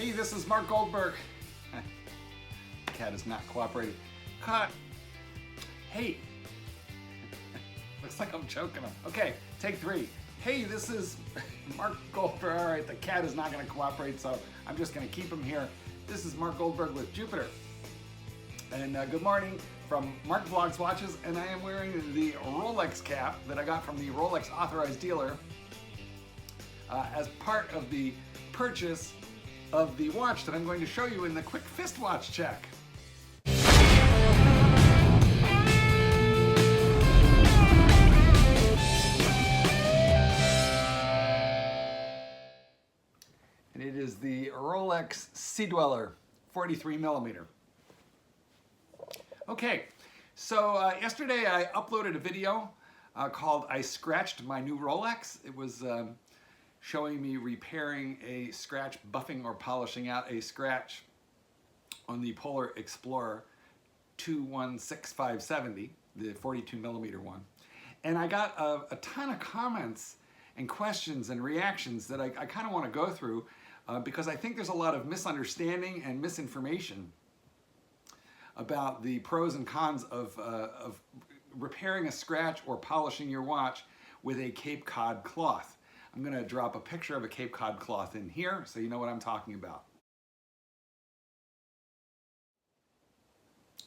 Hey, this is Marc Goldberg. Cat is not cooperating. Cut. Hey. Looks like I'm choking him. Okay, take 3. Hey, this is Marc Goldberg. All right, the cat is not going to cooperate, so I'm just going to keep him here. This is Marc Goldberg with Jupiter. And good morning from Marc Vlogs Watches, and I am wearing the Rolex cap that I got from the Rolex authorized dealer as part of the purchase of the watch that I'm going to show you in the quick fist watch check. And it is the Rolex Sea Dweller 43 millimeter. Okay, so yesterday I uploaded a video called I Scratched My New Rolex. It was showing me repairing a scratch, buffing or polishing out a scratch on the Polar Explorer 216570, the 42 millimeter one. And I got a ton of comments and questions and reactions that I kind of want to go through because I think there's a lot of misunderstanding and misinformation about the pros and cons of repairing a scratch or polishing your watch with a Cape Cod cloth. I'm going to drop a picture of a Cape Cod cloth in here so you know what I'm talking about.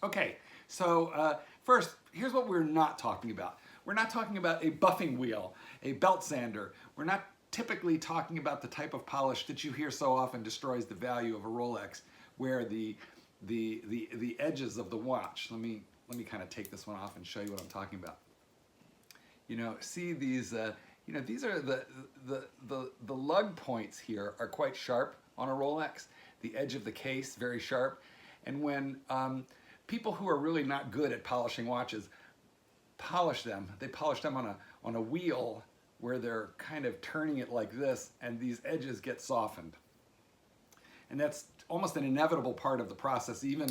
Okay, so first, here's what we're not talking about. We're not talking about a buffing wheel, a belt sander. We're not typically talking about the type of polish that you hear so often destroys the value of a Rolex, where the edges of the watch. Let me kind of take this one off and show you what I'm talking about. You know, see these. You know, these are the lug points here are quite sharp on a Rolex. The edge of the case very sharp, and when people who are really not good at polishing watches polish them, they polish them on a wheel where they're kind of turning it like this, and these edges get softened. And that's almost an inevitable part of the process. Even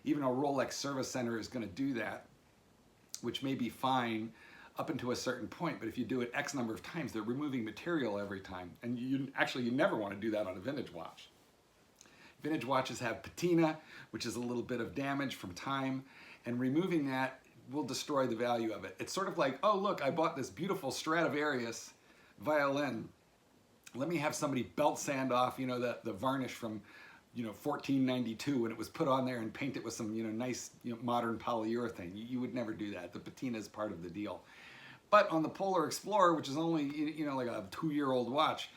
a Rolex service center is going to do that, which may be fine up until a certain point, but if you do it X number of times, they're removing material every time. And you never want to do that on a vintage watch. Vintage watches have patina, which is a little bit of damage from time, and removing that will destroy the value of it. It's sort of like, oh look, I bought this beautiful Stradivarius violin. Let me have somebody belt sand off, you know, the varnish from, you know, 1492 when it was put on there and paint it with some, you know, nice, you know, modern polyurethane. You would never do that. The patina is part of the deal. But on the Polar Explorer, which is only, you know, like a 2-year-old watch,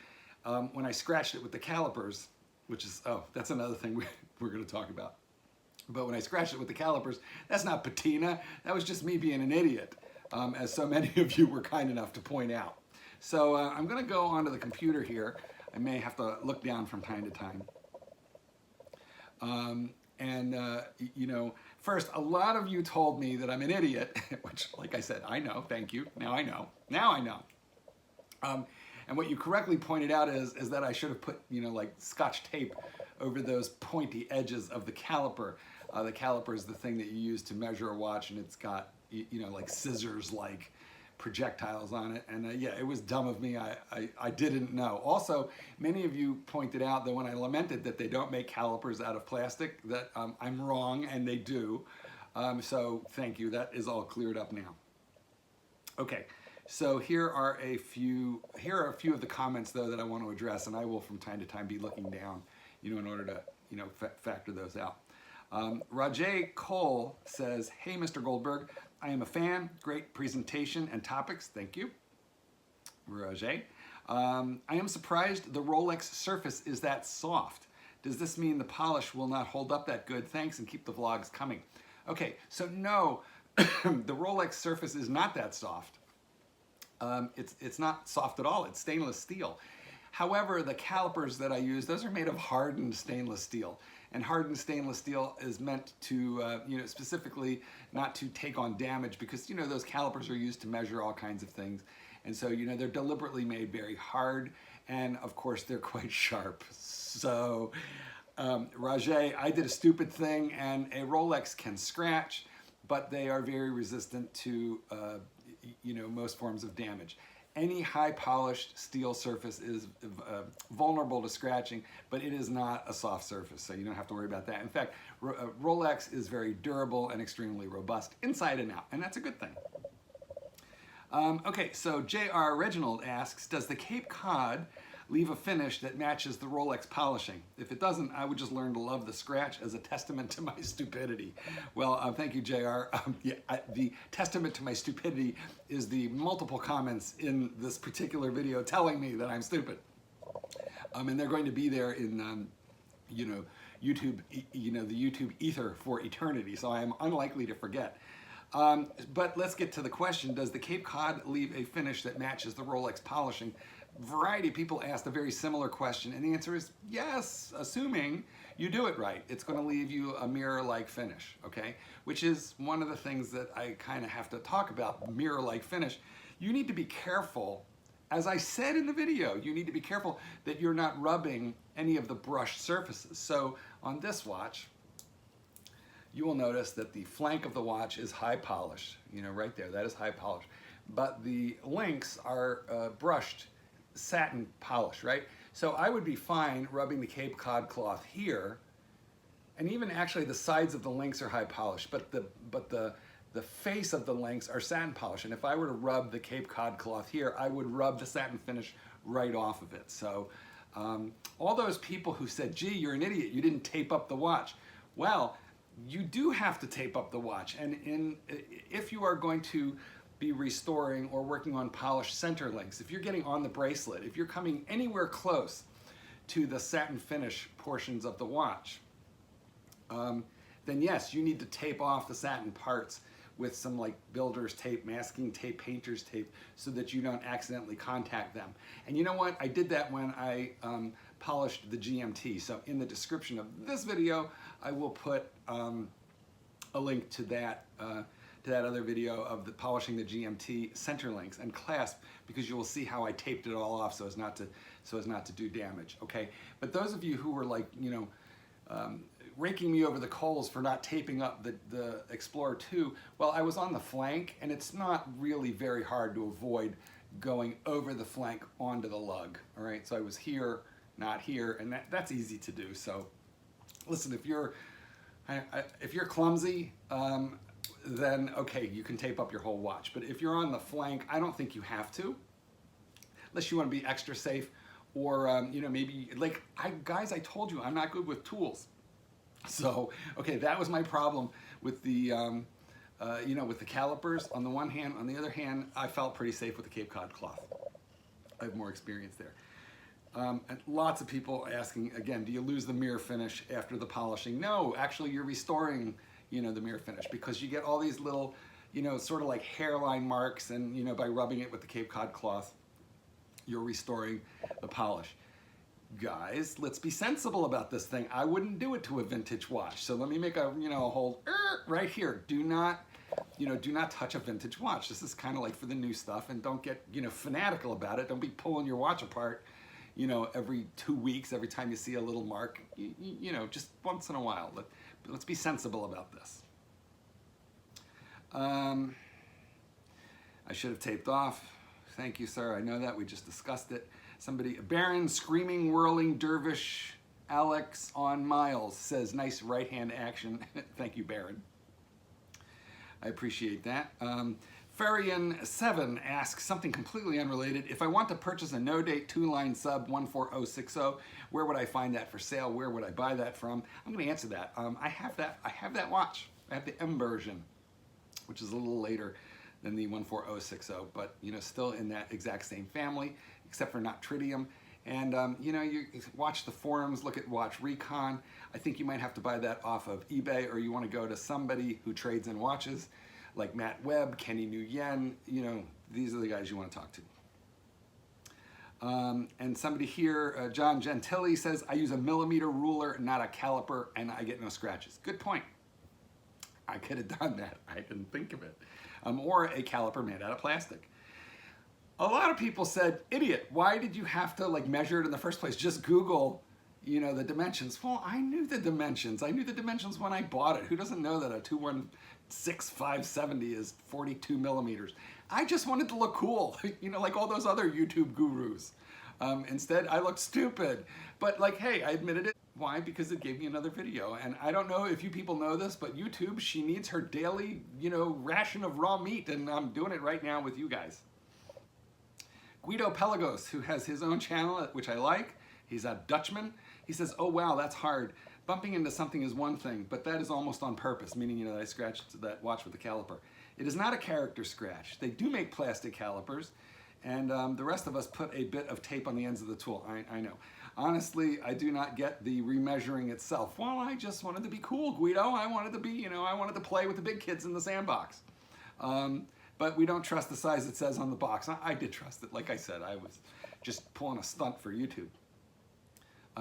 when I scratched it with the calipers, which is, oh, that's another thing we're going to talk about. But when I scratched it with the calipers, that's not patina. That was just me being an idiot, as so many of you were kind enough to point out. So I'm going to go onto the computer here. I may have to look down from time to time. You know, first, a lot of you told me that I'm an idiot, which, like I said, I know, thank you. Now I know. Now I know. And what you correctly pointed out is that I should have put, you know, like Scotch tape over those pointy edges of the caliper. The caliper is the thing that you use to measure a watch, and it's got, you know, like scissors-like projectiles on it. And yeah, it was dumb of me. I didn't know. Also, many of you pointed out that when I lamented that they don't make calipers out of plastic, that I'm wrong, and they do. So thank you. That is all cleared up now. Okay. So here are a few of the comments though that I want to address, and I will from time to time be looking down, you know, in order to, you know, factor those out. Rajay Cole says, "Hey, Mr. Goldberg, I am a fan. Great presentation and topics. Thank you, Rajay. I am surprised the Rolex surface is that soft. Does this mean the polish will not hold up that good? Thanks, and keep the vlogs coming." Okay, so no, the Rolex surface is not that soft. It's not soft at all. It's stainless steel. However, the calipers that I use, those are made of hardened stainless steel. And hardened stainless steel is meant to, you know, specifically not to take on damage, because, you know, those calipers are used to measure all kinds of things. And so, you know, they're deliberately made very hard, and of course they're quite sharp. So, Rajay, I did a stupid thing, and a Rolex can scratch, but they are very resistant to, you know, most forms of damage. Any high polished steel surface is vulnerable to scratching, but it is not a soft surface, so you don't have to worry about that. In fact, Rolex is very durable and extremely robust inside and out, and that's a good thing. Okay, so J.R. Reginald asks, does the Cape Cod leave a finish that matches the Rolex polishing? If it doesn't, I would just learn to love the scratch as a testament to my stupidity. Well, thank you, JR. The testament to my stupidity is the multiple comments in this particular video telling me that I'm stupid. And they're going to be there in, YouTube, the YouTube ether for eternity, so I am unlikely to forget. But let's get to the question, does the Cape Cod leave a finish that matches the Rolex polishing? Variety of people asked a very similar question, and the answer is yes, assuming you do it right. It's going to leave you a mirror-like finish, okay? Which is one of the things that I kind of have to talk about, mirror-like finish. You need to be careful, as I said in the video, you need to be careful that you're not rubbing any of the brushed surfaces. So on this watch, you will notice that the flank of the watch is high polished, right there, that is high polished. But the links are brushed satin polish, right? So I would be fine rubbing the Cape Cod cloth here, and even actually the sides of the links are high polished, but the face of the links are satin polish. And if I were to rub the Cape Cod cloth here, I would rub the satin finish right off of it. So all those people who said, gee, you're an idiot, you didn't tape up the watch. Well, you do have to tape up the watch, and if you are going to be restoring or working on polished center links, if you're getting on the bracelet, if you're coming anywhere close to the satin finish portions of the watch, then yes, you need to tape off the satin parts with some like builder's tape, masking tape, painter's tape, so that you don't accidentally contact them. And you know what? I did that when I polished the GMT. So in the description of this video, I will put a link to that other video of the polishing the GMT center links and clasp, because you will see how I taped it all off so as not to do damage. Okay, but those of you who were like, raking me over the coals for not taping up the Explorer 2, well, I was on the flank, and it's not really very hard to avoid going over the flank onto the lug. All right, so I was here, not here, and that's easy to do. So listen, if you're clumsy, then okay, you can tape up your whole watch. But if you're on the flank, I don't think you have to, unless you want to be extra safe, or maybe like guys, I told you I'm not good with tools. So okay, that was my problem with the with the calipers on the one hand. On the other hand, I felt pretty safe with the Cape Cod cloth. I have more experience there. And lots of people asking again, do you lose the mirror finish after the polishing? No, actually, you're restoring the mirror finish, because you get all these little, sort of like hairline marks, and by rubbing it with the Cape Cod cloth, you're restoring the polish. Guys, let's be sensible about this thing. I wouldn't do it to a vintage watch. So let me make a whole right here. Do not touch a vintage watch. This is kind of like for the new stuff, and don't get fanatical about it. Don't be pulling your watch apart every 2 weeks, every time you see a little mark. Just once in a while. Let's be sensible about this. I should have taped off. Thank you, sir. I know that. We just discussed it. Somebody, Baron, screaming, whirling dervish, Alex on Miles says, nice right hand action. Thank you, Baron. I appreciate that. Farian7 asks something completely unrelated. If I want to purchase a no-date 2-line sub 14060, where would I find that for sale? Where would I buy that from? I'm going to answer that. I have that watch. I have the M version, which is a little later than the 14060, but still in that exact same family, except for not tritium. And you watch the forums, look at Watch Recon. I think you might have to buy that off of eBay, or you want to go to somebody who trades in watches, like Matt Webb, Kenny Nguyen. These are the guys you want to talk to. And somebody here, John Gentili, says, I use a millimeter ruler, not a caliper, and I get no scratches. Good point. I could have done that. I didn't think of it. Or a caliper made out of plastic. A lot of people said, idiot, why did you have to measure it in the first place? Just Google, the dimensions. Well, I knew the dimensions. I knew the dimensions when I bought it. Who doesn't know that a 216 570 is 42 millimeters? I just wanted to look cool, you know, like all those other YouTube gurus. Instead, I looked stupid. But like, hey, I admitted it. Why? Because it gave me another video. And I don't know if you people know this, but YouTube, she needs her daily, you know, ration of raw meat. And I'm doing it right now with you guys. Guido Pelagos, who has his own channel, which I like. He's a Dutchman. He says, oh, wow, that's hard. Bumping into something is one thing, but that is almost on purpose, meaning, you know, that I scratched that watch with the caliper. It is not a character scratch. They do make plastic calipers, and the rest of us put a bit of tape on the ends of the tool. I know. Honestly, I do not get the remeasuring itself. Well, I just wanted to be cool, Guido. I wanted to be, you know, I wanted to play with the big kids in the sandbox. But we don't trust the size it says on the box. I did trust it. Like I said, I was just pulling a stunt for YouTube.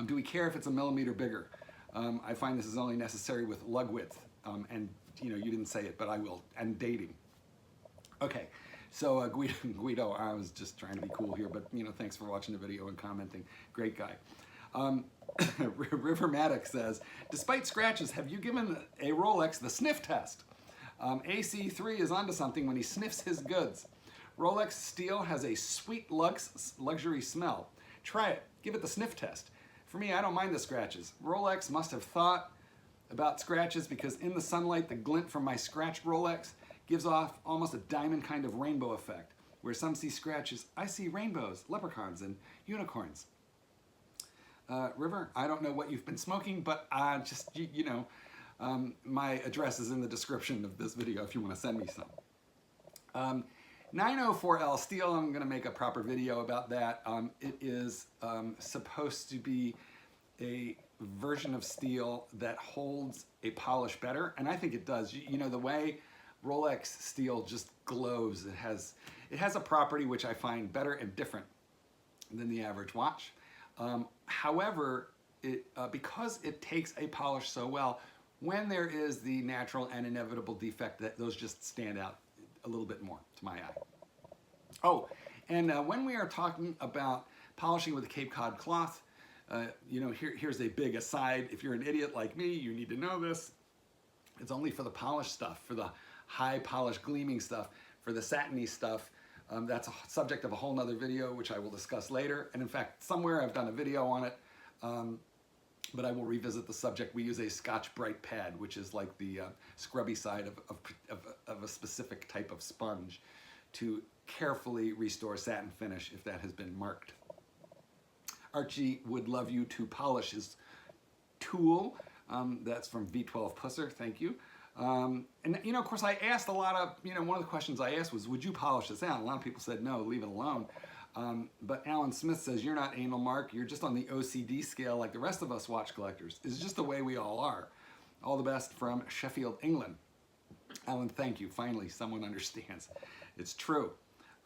Do we care if it's a millimeter bigger? I find this is only necessary with lug width. And, you know, you didn't say it, but I will. And dating. Okay, so Guido, I was just trying to be cool here, but, you know, thanks for watching the video and commenting. Great guy. Rivermatic says, despite scratches, have you given a Rolex the sniff test? AC3 is onto something when he sniffs his goods. Rolex steel has a sweet luxury smell. Try it. Give it the sniff test. For me, I don't mind the scratches. Rolex must have thought about scratches because in the sunlight, the glint from my scratched Rolex gives off almost a diamond kind of rainbow effect. Where some see scratches, I see rainbows, leprechauns, and unicorns. River, I don't know what you've been smoking, but just, you know, my address is in the description of this video if you want to send me some. 904L steel, I'm going to make a proper video about that. It is supposed to be a version of steel that holds a polish better, and I think it does. You know, the way Rolex steel just glows, it has a property which I find better and different than the average watch. However, because it takes a polish so well, when there is the natural and inevitable defect, that those just stand out a little bit more to my eye. Oh, and when we are talking about polishing with a Cape Cod cloth, you know, here's a big aside. If you're an idiot like me, you need to know this. It's only for the polished stuff, for the high polished gleaming stuff, for the satiny stuff. That's a subject of a whole nother video, which I will discuss later. And in fact, somewhere I've done a video on it, but I will revisit the subject. We use a Scotch Brite pad, which is like the scrubby side of a specific type of sponge to carefully restore satin finish if that has been marked. Archie would love you to polish his tool. That's from V12 Pusser, thank you. And you know, of course, I asked a lot of, you know, one of the questions I asked was, would you polish this out? A lot of people said, no, leave it alone. But Alan Smith says, you're not anal, Mark. You're just on the OCD scale like the rest of us watch collectors. It's just the way we all are. All the best from Sheffield, England. Alan, thank you. Finally, someone understands. It's true.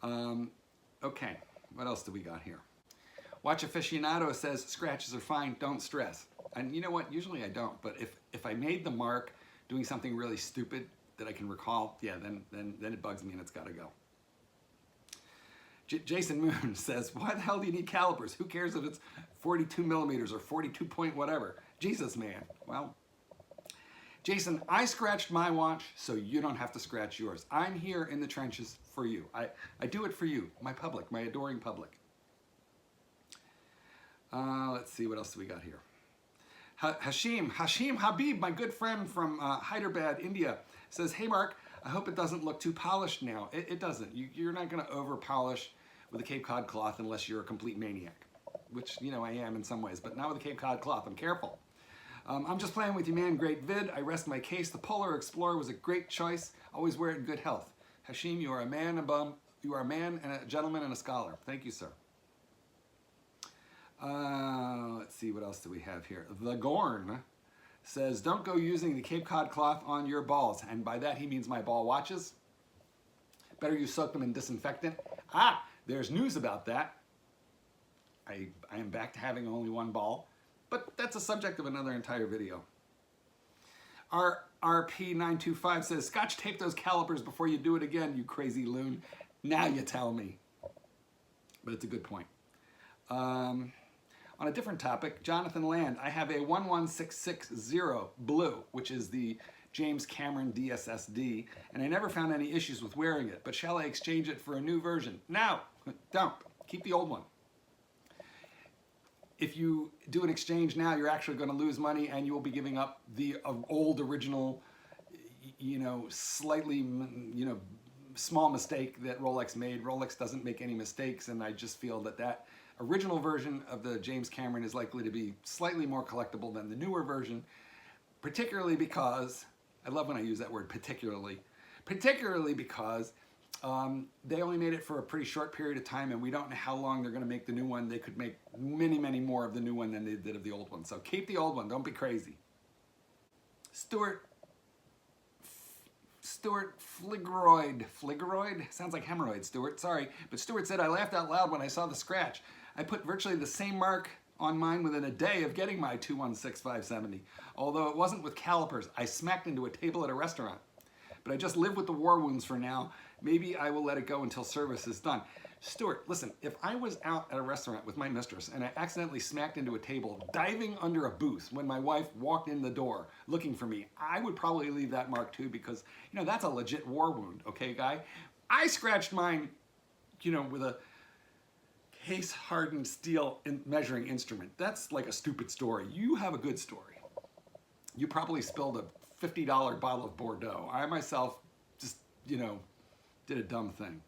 Okay, what else do we got here? Watch Aficionado says, scratches are fine, don't stress. And you know what? Usually I don't. But if I made the mark doing something really stupid that I can recall, yeah, then it bugs me and it's got to go. Jason Moon says, why the hell do you need calipers? Who cares if it's 42 millimeters or 42 point whatever? Jesus, man. Well, Jason, I scratched my watch so you don't have to scratch yours. I'm here in the trenches for you. I do it for you, my public, my adoring public. Let's see, what else do we got here? Hashim Habib, my good friend from Hyderabad, India, says, hey Mark, I hope it doesn't look too polished now. It doesn't. You're not going to over polish with a Cape Cod cloth unless you're a complete maniac, which, you know, I am in some ways, but not with a Cape Cod cloth. I'm careful. I'm just playing with you, man. Great vid. I rest my case. The Polar Explorer was a great choice. Always wear it in good health. Hashim, you are a man, you are a man and a gentleman and a scholar. Thank you, sir. Let's see, what else do we have here? The Gorn says, don't go using the Cape Cod cloth on your balls. And by that, he means my ball watches. Better you soak them in disinfectant. There's news about that. I am back to having only one ball, but that's a subject of another entire video. RP925 says, Scotch tape those calipers before you do it again, you crazy loon. Now you tell me. But it's a good point. On a different topic, Jonathan Land, I have a 11660 blue, which is the James Cameron DSSD, and I never found any issues with wearing it, but shall I exchange it for a new version? No, don't. Keep the old one. If you do an exchange now, you're actually going to lose money, and you will be giving up the old original, slightly, small mistake that Rolex made. Rolex doesn't make any mistakes, and I just feel that original version of the James Cameron is likely to be slightly more collectible than the newer version, particularly because, I love when I use that word, particularly because they only made it for a pretty short period of time, and we don't know how long they're going to make the new one. They could make many, many more of the new one than they did of the old one. So keep the old one. Don't be crazy. Stuart Fligeroid? Sounds like hemorrhoid, Stuart. Sorry. But Stuart said, I laughed out loud when I saw the scratch. I put virtually the same mark on mine within a day of getting my 216570. Although it wasn't with calipers. I smacked into a table at a restaurant. But I just live with the war wounds for now. Maybe I will let it go until service is done. Stuart, listen, if I was out at a restaurant with my mistress and I accidentally smacked into a table, diving under a booth when my wife walked in the door looking for me, I would probably leave that mark too, because, that's a legit war wound, okay, guy? I scratched mine, with a case-hardened steel measuring instrument. That's like a stupid story. You have a good story. You probably spilled a $50 bottle of Bordeaux. I myself just, did a dumb thing.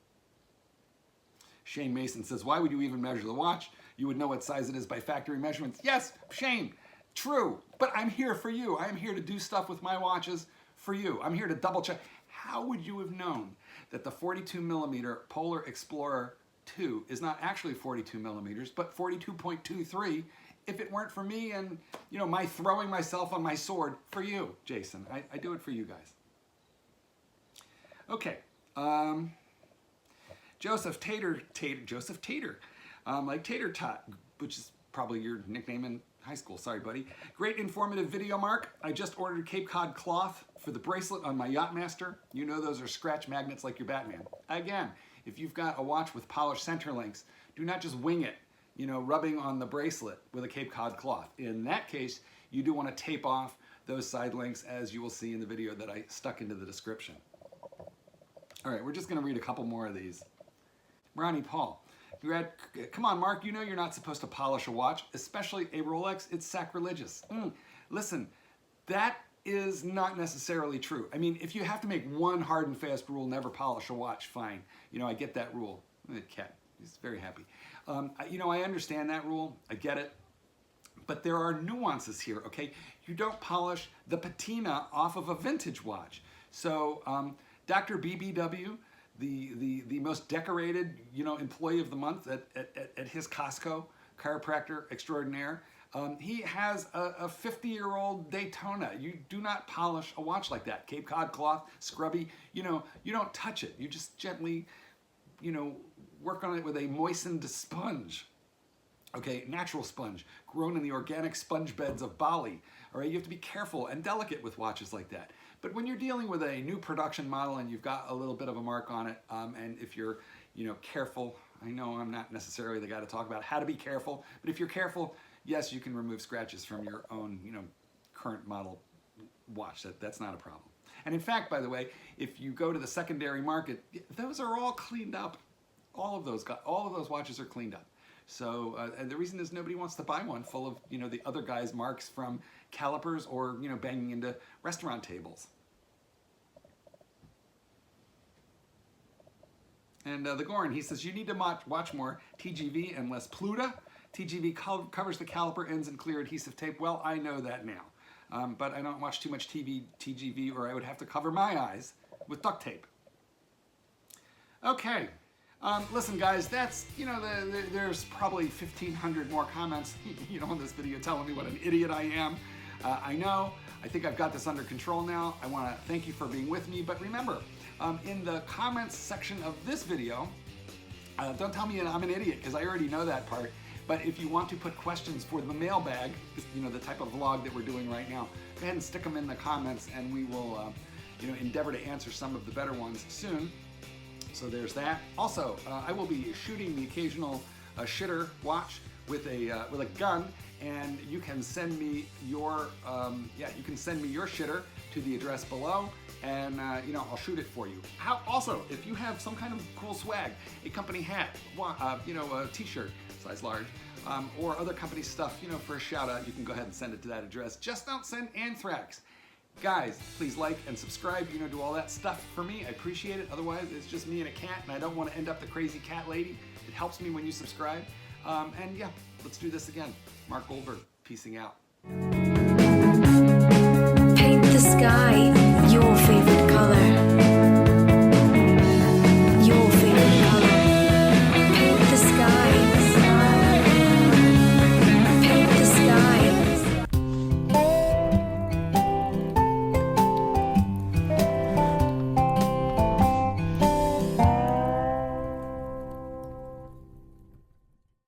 Shane Mason says, why would you even measure the watch? You would know what size it is by factory measurements. Yes, Shane, true, but I'm here for you. I'm here to do stuff with my watches for you. I'm here to double check. How would you have known that the 42 millimeter Polar Explorer 2 is not actually 42 millimeters, but 42.23 if it weren't for me and, my throwing myself on my sword for you, Jason? I do it for you guys. Okay. Joseph Tater, like Tater Tot, which is probably your nickname in high school. Sorry, buddy. Great informative video, Mark. I just ordered Cape Cod cloth for the bracelet on my Yacht Master. Those are scratch magnets like your Batman. Again, if you've got a watch with polished center links, do not just wing it, rubbing on the bracelet with a Cape Cod cloth. In that case, you do want to tape off those side links, as you will see in the video that I stuck into the description. All right, we're just going to read a couple more of these. Ronnie Paul. Come on, Mark, you're not supposed to polish a watch, especially a Rolex. It's sacrilegious. Listen, that is not necessarily true. I mean, if you have to make one hard and fast rule, never polish a watch, fine. I get that rule. The cat, he's very happy. I understand that rule. I get it. But there are nuances here, okay? You don't polish the patina off of a vintage watch. So Dr. BBW, the most decorated, employee of the month at his Costco, chiropractor extraordinaire, he has a 50-year-old Daytona. You do not polish a watch like that. Cape Cod cloth, scrubby, you don't touch it. You just gently, work on it with a moistened sponge. Okay, natural sponge, grown in the organic sponge beds of Bali. All right, you have to be careful and delicate with watches like that. But when you're dealing with a new production model and you've got a little bit of a mark on it, and if you're, careful, I know I'm not necessarily the guy to talk about how to be careful, but if you're careful, yes, you can remove scratches from your own, current model watch. That's not a problem. And in fact, by the way, if you go to the secondary market, those are all cleaned up. All of those watches are cleaned up. So, and the reason is nobody wants to buy one full of, the other guy's marks from calipers or, banging into restaurant tables. And the Goran, he says, you need to watch more TGV and less Pluta. TGV covers the caliper ends in clear adhesive tape. Well, I know that now. But I don't watch too much TGV or I would have to cover my eyes with duct tape. Okay. Listen, guys, that's, there's probably 1,500 more comments, on this video telling me what an idiot I am. I know. I think I've got this under control now. I want to thank you for being with me. But remember, in the comments section of this video, don't tell me I'm an idiot, because I already know that part. But if you want to put questions for the mailbag, the type of vlog that we're doing right now, go ahead and stick them in the comments, and we will, endeavor to answer some of the better ones soon. So there's that. Also, I will be shooting the occasional shitter watch with a gun, and you can send me your shitter to the address below, and I'll shoot it for you. Also, if you have some kind of cool swag, a company hat, a t-shirt, size large, or other company stuff, for a shout out, you can go ahead and send it to that address. Just don't send anthrax. Guys, please like and subscribe, do all that stuff for me. I appreciate it. Otherwise, it's just me and a cat, and I don't want to end up the crazy cat lady. It helps me when you subscribe. And yeah, let's do this again. Marc Goldberg, peacing out. Paint the sky your favorite color.